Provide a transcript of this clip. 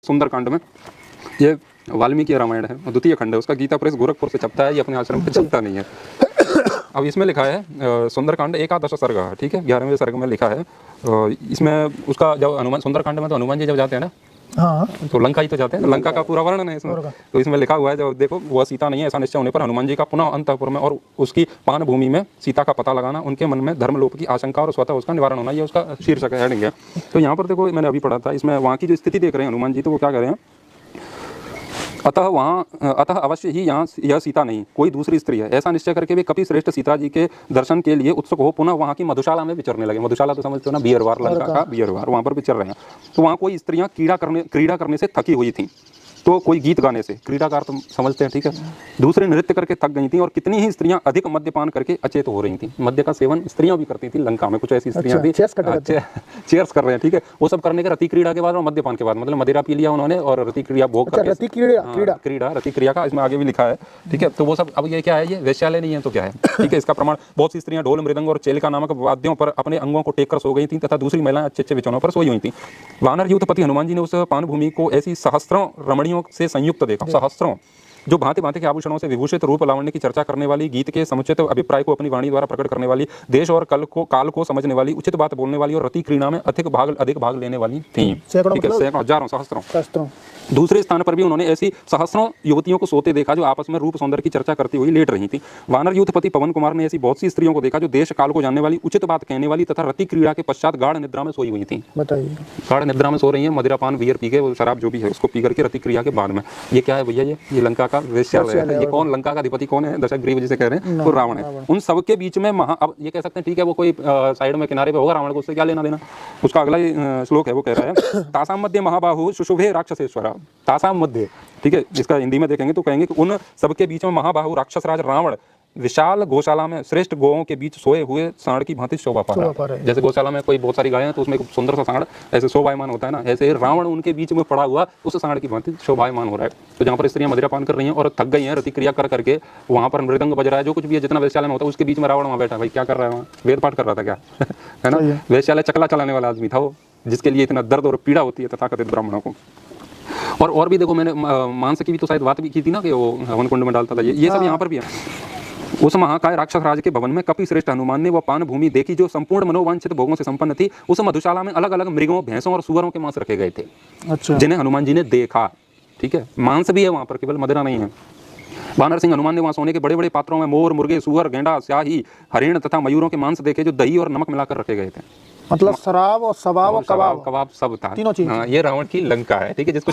सुंदरकांड में, ये वाल्मीकि रामायण है, द्वितीय खंड है, उसका गीता प्रेस गोरखपुर से छपता है, ये अपने आश्रम पे चलता नहीं है। अब इसमें लिखा है सुंदरकांड एकादश सर्ग, ठीक है, 11वें सर्ग में लिखा है। इसमें उसका जब हनुमान, सुंदरकांड में तो हनुमान जी जब जाते हैं ना, हाँ, तो लंका ही तो जाते हैं, लंका का पूरा वर्णन है इसमें। तो इसमें लिखा हुआ है, जब देखो वह सीता नहीं है ऐसा निश्चय होने पर हनुमान जी का पुनः अंतःपुर में और उसकी पान भूमि में सीता का पता लगाना, उनके मन में धर्मलोप की आशंका और स्वतः उसका निवारण होना, ये उसका शीर्षक है, हेडिंग है। तो यहाँ पर देखो मैंने अभी पढ़ा था, इसमें वहाँ की जो स्थिति देख रहे हैं हनुमान जी, तो वो क्या कर रहे हैं, अतः अवश्य ही यहाँ यह सीता नहीं कोई दूसरी स्त्री है, ऐसा निश्चय करके वे कपि श्रेष्ठ सीता जी के दर्शन के लिए उत्सुक हो पुनः वहाँ की मधुशाला में विचरने लगे। मधुशाला तो समझते हो ना, बियरवार, लंका का बियरवार, वहाँ पर विचर रहे हैं। तो वहाँ कोई स्त्रियाँ क्रीड़ा करने से थकी हुई थीं, तो कोई गीत गाने से, क्रीडाकार तो समझते हैं, ठीक है, दूसरे नृत्य करके थक गई थी, और कितनी ही स्त्रियां अधिक मद्यपान करके अचेत हो रही थी। मद्य का सेवन स्त्रियां भी करती थी लंका में, कुछ ऐसी स्त्रियां भी चेयर्स कर रहे हैं, ठीक है, वो सब करने के रति क्रीड़ा के बाद और मद्यपान के बाद, मतलब मदिरा पी लिया उन्होंने और रति क्रिया भोग करके, रति क्रिया का इसमें आगे भी लिखा है, ठीक है। तो वो सब, अब ये क्या है, ये वैश्यालय नहीं है तो क्या है, ठीक है। इसका प्रमाण बहुत सी स्त्रियां ढोल मृदंग और चेलिका नामक वाद्यों पर अपने अंगों को टेक कर सो गई थी तथा दूसरी महिलाएं अच्छे अच्छे बिछौनों पर सोई हुई थी। वानर युद्धपति हनुमान जी ने उस पान भूमि को ऐसी सहस्त्रों रमणियों से संयुक्त देखा, सहस्त्रों, जो भांति भांति के आभूषणों से विभूषित रूप लावण्य की चर्चा करने वाली, गीत के समुचित अभिप्राय को अपनी वाणी द्वारा प्रकट करने वाली, देश और काल को समझने वाली, उचित बात बोलने वाली और रति क्रीड़ा में अधिक भाग लेने वाली थी, ठीक है, सैकड़ों, हजारों, सहस्त्रों। दूसरे स्थान पर भी उन्होंने ऐसी सहस्त्रों युवतियों को सोते देखा जो आपस में रूप सौंदर्य की चर्चा करती हुई लेट रही थी। वानर युद्धपति पवन कुमार ने ऐसी बहुत सी स्त्रियों को देखा जो देश काल को जानने वाली, उचित बात कहने वाली तथा रति क्रीड़ा के पश्चात गाढ़ निद्रा में सोई हुई थी। बताइए, गाढ़ निद्रा में सो रही है, मदिरापान बियर पी के, वो शराब जो भी है उसको पी करके रति क्रिया के बाद में। ये क्या है भैया, ये लंका का वेश्यालय है। ये कौन, लंका का अधिपति कौन है, दशग्रीव जिसे कह रहे हैं, वो रावण है। उन सबके बीच में अब ये कह सकते हैं, ठीक है, वो कोई साइड में किनारे पे होगा, रावण को उससे क्या लेना देना। उसका अगला श्लोक है, वो कह रहा है, तासाम मध्य महाबाहु शुशुभे राक्षसेश्वरा, तासाम मध्य, ठीक है, इसका हिंदी में देखेंगे तो कहेंगे कि उन सबके बीच में महाबाहु राक्षस राज रावण विशाल गौशाला में श्रेष्ठ गौओं के बीच सोए हुए सांड की भांति शोभा पा रहा है। जैसे गौशाला में कोई बहुत सारी गायें हैं तो उसमें एक सुंदर सा सांड ऐसे शोभायमान होता है ना, ऐसे रावण उनके बीच में पड़ा हुआ उस सांड की भांति शोभायमान हो रहा है। तो जहाँ पर स्त्रियां मदिरापान कर रही हैं और थक गई हैं रति क्रिया कर करके, वहाँ पर मृदंग बज रहा है, जो कुछ भी है, जितना वैश्यालय में होता है, उसके बीच में रावण वहाँ बैठा, भाई क्या कर रहा है वहाँ, वेद पाठ कर रहा था क्या, है ना। वैश्यालय चकला चलाने वाला आदमी था वो, जिसके लिए इतना दर्द और पीड़ा होती है तथाकथित ब्राह्मणों को। और भी देखो, मैंने मांस की भी तो शायद बात भी की थी ना, कि वो हवन कुंड में डालता था, ये सब यहाँ पर भी है। उस महाकाय राक्षस राज के भवन में कपि श्रेष्ठ हनुमान ने वह पान भूमि देखी जो संपूर्ण मनोवांछित भोगों से संपन्न थी। उस मधुशाला में अलग अलग मृगों, भैंसों और सुअरों के मांस रखे गए थे, अच्छा, जिन्हें हनुमान जी ने देखा, ठीक है। मांस भी है वहाँ पर, केवल मदिरा नहीं है। वानर सिंह हनुमान ने वहाँ सोने के बड़े बड़े पात्रों में मोर, मुर्गे, सुअर, गेंडा, स्याही, हरिण तथा मयूरों के मांस देखे जो दही और नमक मिलाकर रखे गए थे। मतलब शराब और कबाब सब था, तीनों चीज। ये रावण की लंका है, ठीक है, जिसको